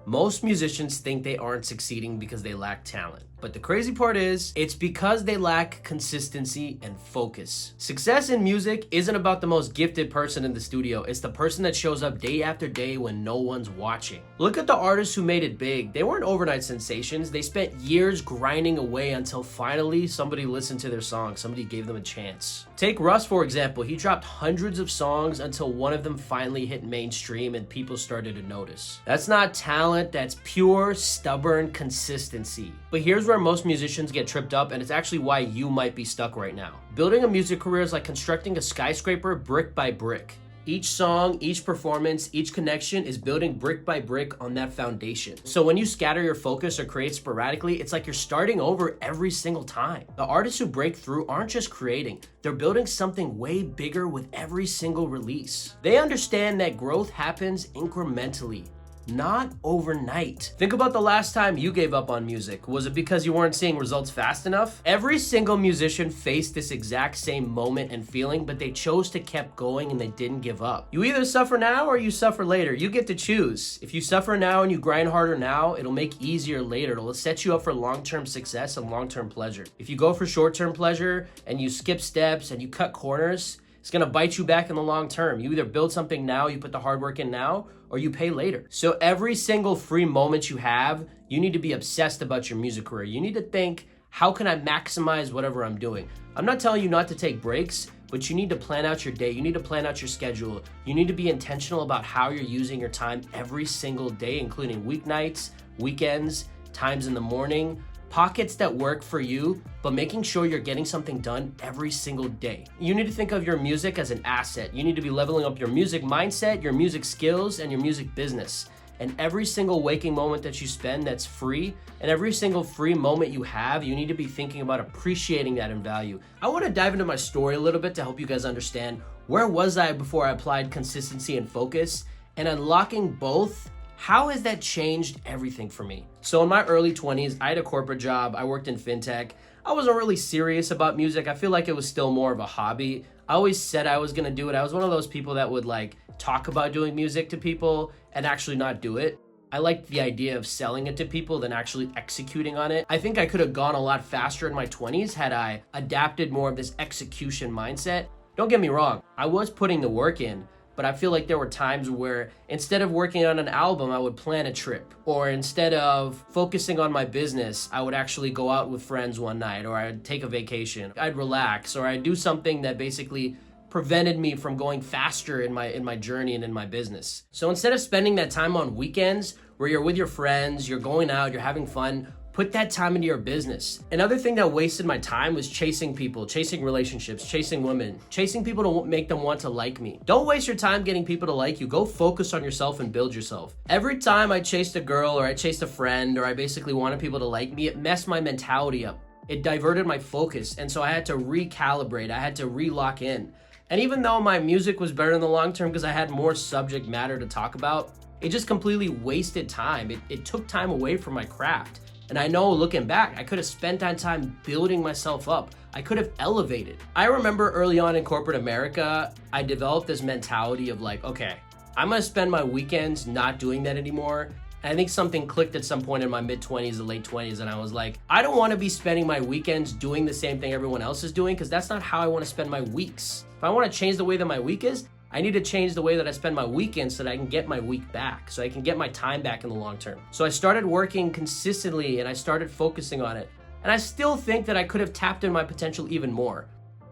Most musicians think they aren't succeeding because they lack talent. But the crazy part is, it's because they lack consistency and focus. Success in music isn't about the most gifted person in the studio. It's the person that shows up day after day when no one's watching. Look at the artists who made it big. They weren't overnight sensations. They spent years grinding away until finally somebody listened to their song. Somebody gave them a chance. Take Russ, for example. He dropped hundreds of songs until one of them finally hit mainstream and people started to notice. That's not talent. That's pure, stubborn consistency. But here's where most musicians get tripped up, and it's actually why you might be stuck right now. Building a music career is like constructing a skyscraper brick by brick. Each song, each performance, each connection is building brick by brick on that foundation. So when you scatter your focus or create sporadically, it's like you're starting over every single time. The artists who break through aren't just creating, they're building something way bigger with every single release. They understand that growth happens incrementally, not overnight. Think about the last time you gave up on music. Was it because you weren't seeing results fast enough? Every single musician faced this exact same moment and feeling, but they chose to keep going and they didn't give up. You either suffer now or you suffer later. You get to choose. If you suffer now and you grind harder now, it'll make easier later. It'll set you up for long-term success and long-term pleasure. If you go for short-term pleasure and you skip steps and you cut corners, it's gonna bite you back in the long term. You either build something now, you put the hard work in now, or you pay later. So every single free moment you have, you need to be obsessed about your music career. You need to think, how can I maximize whatever I'm doing? I'm not telling you not to take breaks, but you need to plan out your day. You need to plan out your schedule. You need to be intentional about how you're using your time every single day, including weeknights, weekends, times in the morning, pockets that work for you, but making sure you're getting something done every single day. You need to think of your music as an asset. You need to be leveling up your music mindset, your music skills, and your music business. And every single waking moment that you spend that's free, and every single free moment you have, you need to be thinking about appreciating that in value. I want to dive into my story a little bit to help you guys understand where was I before I applied consistency and focus, and unlocking both. How has that changed everything for me? So in my early 20s, I had a corporate job. I worked in fintech. I wasn't really serious about music. I feel like it was still more of a hobby. I always said I was gonna do it. I was one of those people that would like talk about doing music to people and actually not do it. I liked the idea of selling it to people than actually executing on it. I think I could have gone a lot faster in my 20s had I adapted more of this execution mindset. Don't get me wrong, I was putting the work in, but I feel like there were times where instead of working on an album, I would plan a trip. Or instead of focusing on my business, I would actually go out with friends one night, or I'd take a vacation. I'd relax, or I'd do something that basically prevented me from going faster in my journey and in my business. So instead of spending that time on weekends where you're with your friends, you're going out, you're having fun, put that time into your business. Another thing that wasted my time was chasing people, chasing relationships, chasing women, chasing people to make them want to like me. Don't waste your time getting people to like you. Go focus on yourself and build yourself. Every time I chased a girl or I chased a friend or I basically wanted people to like me, it messed my mentality up. It diverted my focus. And so I had to recalibrate. I had to re-lock in. And even though my music was better in the long term because I had more subject matter to talk about, it just completely wasted time. It took time away from my craft. And I know looking back, I could have spent that time building myself up. I could have elevated. I remember early on in corporate America, I developed this mentality of like, okay, I'm gonna spend my weekends not doing that anymore. And I think something clicked at some point in my mid-20s or late 20s, and I was like, I don't wanna be spending my weekends doing the same thing everyone else is doing, because that's not how I wanna spend my weeks. If I wanna change the way that my week is, I need to change the way that I spend my weekends so that I can get my week back, so I can get my time back in the long term. So I started working consistently and I started focusing on it. And I still think that I could have tapped in my potential even more.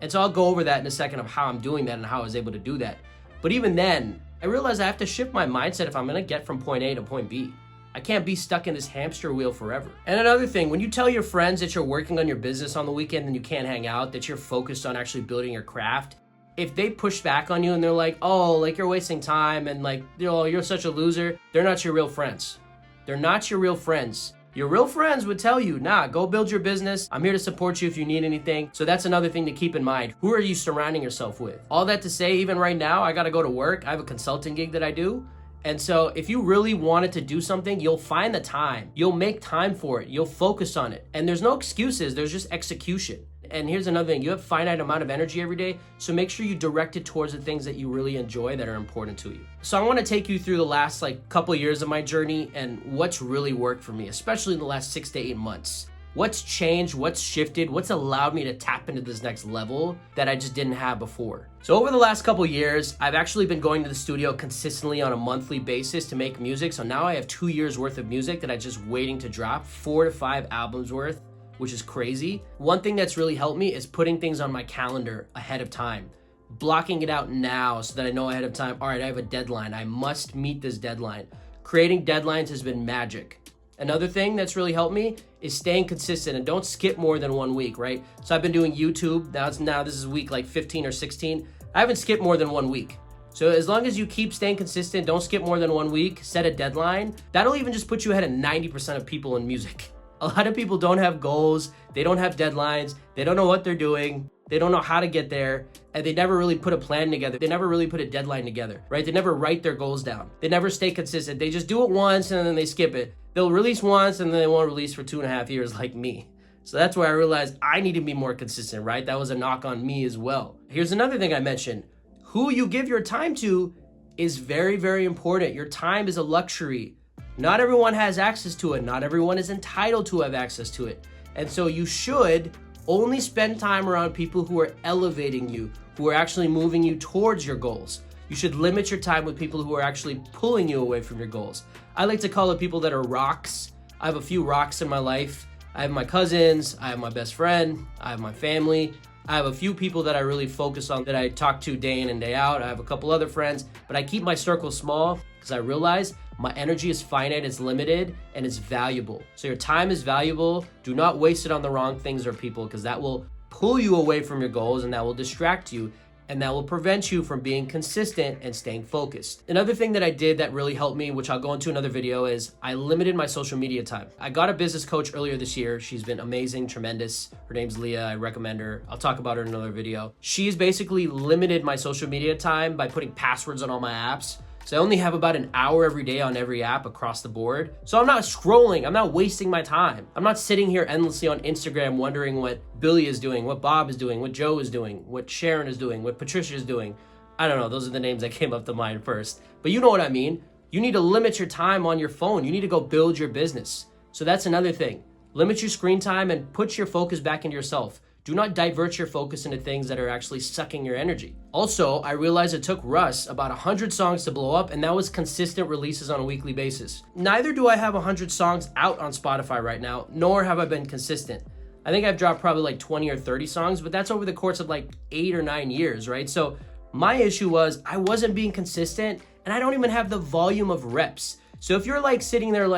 And so I'll go over that in a second of how I'm doing that and how I was able to do that. But even then, I realized I have to shift my mindset if I'm gonna get from point A to point B. I can't be stuck in this hamster wheel forever. And another thing, when you tell your friends that you're working on your business on the weekend and you can't hang out, that you're focused on actually building your craft, if they push back on you and they're like, oh, like you're wasting time and like, you know, you're such a loser, they're not your real friends. They're not your real friends. Your real friends would tell you, nah, go build your business. I'm here to support you if you need anything. So that's another thing to keep in mind. Who are you surrounding yourself with? All that to say, even right now, I gotta go to work. I have a consulting gig that I do. And so if you really wanted to do something, you'll find the time. You'll make time for it. You'll focus on it. And there's no excuses. There's just execution. And here's another thing, you have finite amount of energy every day, so make sure you direct it towards the things that you really enjoy that are important to you. So I want to take you through the last couple years of my journey and what's really worked for me, especially in the last 6 to 8 months. What's changed, what's shifted, what's allowed me to tap into this next level that I just didn't have before. So over the last couple years, I've actually been going to the studio consistently on a monthly basis to make music. So now I have 2 years worth of music that I'm just waiting to drop, 4 to 5 albums worth, which is crazy. One thing that's really helped me is putting things on my calendar ahead of time, blocking it out now so that I know ahead of time, all right, I have a deadline. I must meet this deadline. Creating deadlines has been magic. Another thing that's really helped me is staying consistent and don't skip more than 1 week, right? So I've been doing YouTube. Now this is week 15 or 16. I haven't skipped more than 1 week. So as long as you keep staying consistent, don't skip more than 1 week, set a deadline, that'll even just put you ahead of 90% of people in music. A lot of people don't have goals, they don't have deadlines, they don't know what they're doing, they don't know how to get there, and they never really put a plan together. They never really put a deadline together, right? They never write their goals down. They never stay consistent. They just do it once and then they skip it. They'll release once and then they won't release for 2.5 years like me. So that's where I realized I need to be more consistent, right? That was a knock on me as well. Here's another thing I mentioned. Who you give your time to is very, very important. Your time is a luxury. Not everyone has access to it. Not everyone is entitled to have access to it. And so you should only spend time around people who are elevating you, who are actually moving you towards your goals. You should limit your time with people who are actually pulling you away from your goals. I like to call it people that are rocks. I have a few rocks in my life. I have my cousins, I have my best friend, I have my family. I have a few people that I really focus on that I talk to day in and day out. I have a couple other friends, but I keep my circle small because I realize my energy is finite, it's limited, and it's valuable. So your time is valuable. Do not waste it on the wrong things or people because that will pull you away from your goals and that will distract you and that will prevent you from being consistent and staying focused. Another thing that I did that really helped me, which I'll go into another video, is I limited my social media time. I got a business coach earlier this year. She's been amazing, tremendous. Her name's Leah. I recommend her. I'll talk about her in another video. She's basically limited my social media time by putting passwords on all my apps. So I only have about an hour every day on every app across the board. So I'm not scrolling, I'm not wasting my time. I'm not sitting here endlessly on Instagram wondering what Billy is doing, what Bob is doing, what Joe is doing, what Sharon is doing, what Patricia is doing. I don't know, those are the names that came up to mind first. But you know what I mean. You need to limit your time on your phone. You need to go build your business. So that's another thing. Limit your screen time and put your focus back into yourself. Do not divert your focus into things that are actually sucking your energy. Also, I realized it took Russ about 100 songs to blow up, and that was consistent releases on a weekly basis. Neither do I have 100 songs out on Spotify right now, nor have I been consistent. I think I've dropped probably 20 or 30 songs, but that's over the course of 8 or 9 years, right? So my issue was I wasn't being consistent, and I don't even have the volume of reps. So if you're sitting there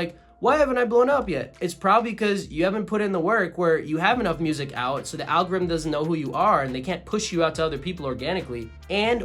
why haven't I blown up yet? It's probably because you haven't put in the work where you have enough music out so the algorithm doesn't know who you are and they can't push you out to other people organically.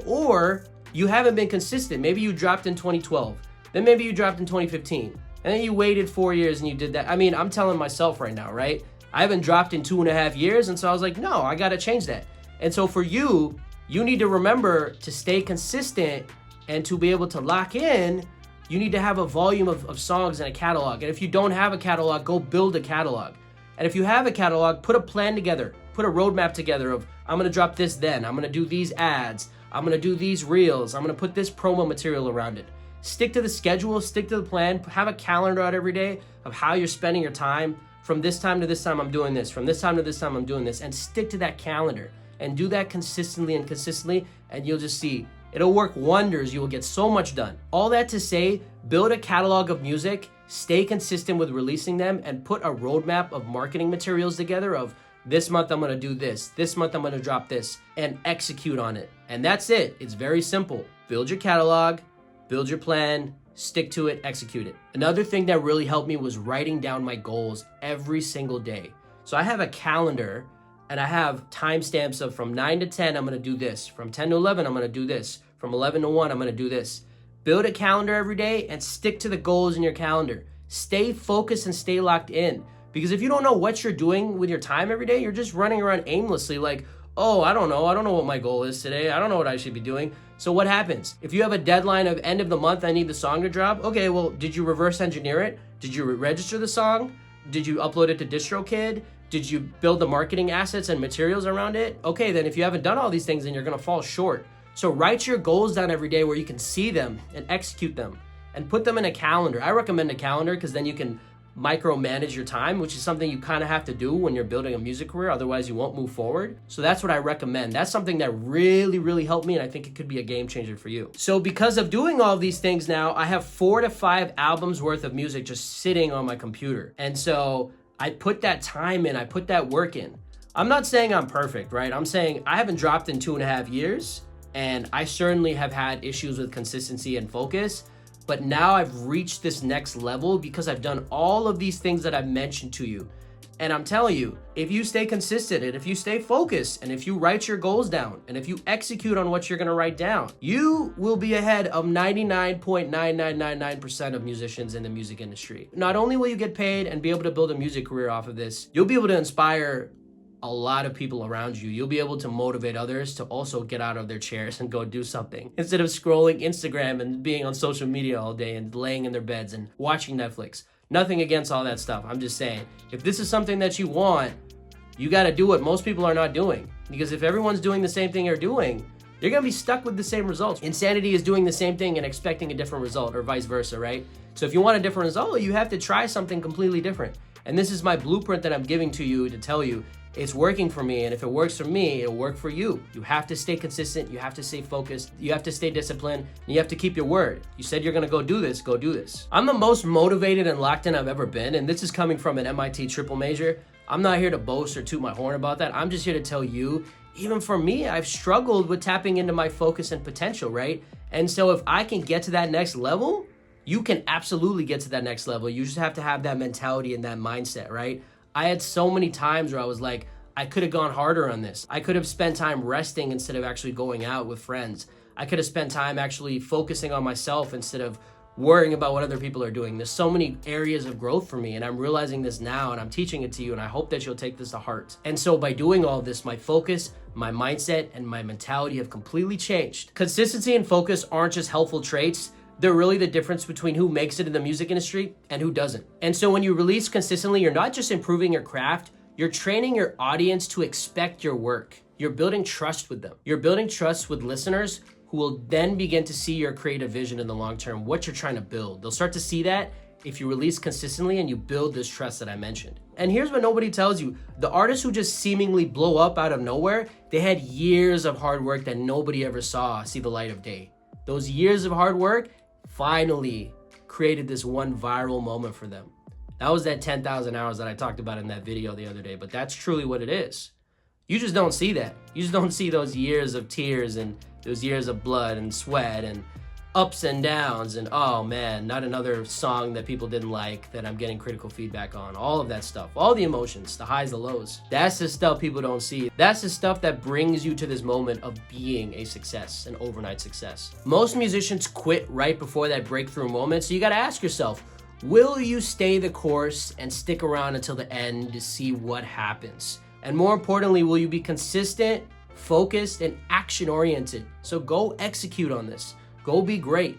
Or you haven't been consistent. Maybe you dropped in 2012, then maybe you dropped in 2015, and then you waited 4 years and you did that. I mean, I'm telling myself right now, right? I haven't dropped in 2.5 years, and so I was like, no, I gotta change that. And so for you need to remember to stay consistent and to be able to lock in. You need to have a volume of songs in a catalog. And if you don't have a catalog, go build a catalog. And if you have a catalog, put a plan together. Put a roadmap together of, I'm going to drop this then. I'm going to do these ads. I'm going to do these reels. I'm going to put this promo material around it. Stick to the schedule. Stick to the plan. Have a calendar out every day of how you're spending your time. From this time to this time, I'm doing this. From this time to this time, I'm doing this. And stick to that calendar. And do that consistently, and you'll just see. It'll work wonders. You will get so much done. All that to say, build a catalog of music, stay consistent with releasing them, and put a roadmap of marketing materials together of this month I'm gonna do this month I'm gonna drop this, and execute on it. And that's it. It's very simple. Build your catalog, build your plan, stick to it, execute it. Another thing that really helped me was writing down my goals every single day. So I have a calendar and I have timestamps of from 9 to 10, I'm going to do this. From 10 to 11, I'm going to do this. From 11 to 1, I'm going to do this. Build a calendar every day and stick to the goals in your calendar. Stay focused and stay locked in. Because if you don't know what you're doing with your time every day, you're just running around aimlessly oh, I don't know what my goal is today. I don't know what I should be doing. So what happens? If you have a deadline of end of the month, I need the song to drop. Okay, well, did you reverse engineer it? Did you register the song? Did you upload it to DistroKid? Did you build the marketing assets and materials around it? Okay, then if you haven't done all these things, then you're gonna fall short. So write your goals down every day where you can see them and execute them and put them in a calendar. I recommend a calendar because then you can micromanage your time, which is something you kind of have to do when you're building a music career. Otherwise, you won't move forward. So that's what I recommend. That's something that really, really helped me, and I think it could be a game changer for you. So because of doing all of these things now, I have 4 to 5 albums worth of music just sitting on my computer. And so I put that time in, I put that work in. I'm not saying I'm perfect, right? I'm saying I haven't dropped in 2.5 years, and I certainly have had issues with consistency and focus. But now I've reached this next level because I've done all of these things that I've mentioned to you. And I'm telling you, if you stay consistent and if you stay focused and if you write your goals down and if you execute on what you're gonna write down, you will be ahead of 99.9999% of musicians in the music industry. Not only will you get paid and be able to build a music career off of this, you'll be able to inspire a lot of people around you. You'll be able to motivate others to also get out of their chairs and go do something instead of scrolling Instagram and being on social media all day and laying in their beds and watching Netflix. Nothing against all that stuff. I'm just saying, if this is something that you want, you got to do what most people are not doing. Because if everyone's doing the same thing you're doing, you're going to be stuck with the same results. Insanity is doing the same thing and expecting a different result, or vice versa, right? So if you want a different result, you have to try something completely different. And this is my blueprint that I'm giving to you to tell you it's working for me, and if it works for me, it'll work for you. You have to stay consistent, you have to stay focused, you have to stay disciplined, and you have to keep your word. You said you're gonna go do this, go do this. I'm the most motivated and locked in I've ever been, and this is coming from an MIT triple major. I'm not here to boast or toot my horn about that. I'm just here to tell you, even for me, I've struggled with tapping into my focus and potential, right? And so if I can get to that next level, you can absolutely get to that next level. You just have to have that mentality and that mindset, right? I had so many times where I was like, I could have gone harder on this. I could have spent time resting instead of actually going out with friends. I could have spent time actually focusing on myself instead of worrying about what other people are doing. There's so many areas of growth for me, and I'm realizing this now, and I'm teaching it to you, and I hope that you'll take this to heart. And so by doing all this, my focus, my mindset, and my mentality have completely changed. Consistency and focus aren't just helpful traits. They're really the difference between who makes it in the music industry and who doesn't. And so when you release consistently, you're not just improving your craft, you're training your audience to expect your work. You're building trust with them. You're building trust with listeners who will then begin to see your creative vision in the long term, what you're trying to build. They'll start to see that if you release consistently and you build this trust that I mentioned. And here's what nobody tells you. The artists who just seemingly blow up out of nowhere, they had years of hard work that nobody ever saw see the light of day. Those years of hard work finally created this one viral moment for them. That was that 10,000 hours that I talked about in that video the other day, but that's truly what it is. You just don't see that. You just don't see those years of tears and those years of blood and sweat and ups and downs and, oh man, not another song that people didn't like that I'm getting critical feedback on. All of that stuff, all the emotions, the highs, the lows. That's the stuff people don't see. That's the stuff that brings you to this moment of being a success, an overnight success. Most musicians quit right before that breakthrough moment, so you gotta ask yourself, will you stay the course and stick around until the end to see what happens? And more importantly, will you be consistent, focused, and action-oriented? So go execute on this. Go be great.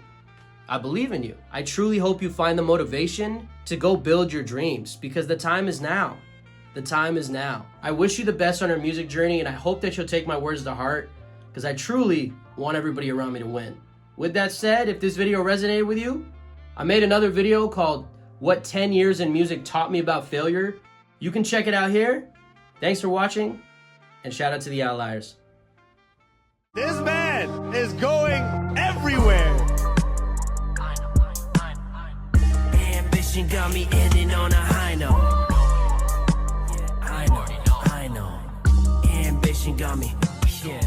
I believe in you. I truly hope you find the motivation to go build your dreams because the time is now. The time is now. I wish you the best on your music journey, and I hope that you'll take my words to heart because I truly want everybody around me to win. With that said, if this video resonated with you, I made another video called What 10 Years in Music Taught Me About Failure. You can check it out here. Thanks for watching, and shout out to the Outliers. This man is going everywhere. Ambition got me ending on a high note. Yeah, I know. Ambition got me, yeah.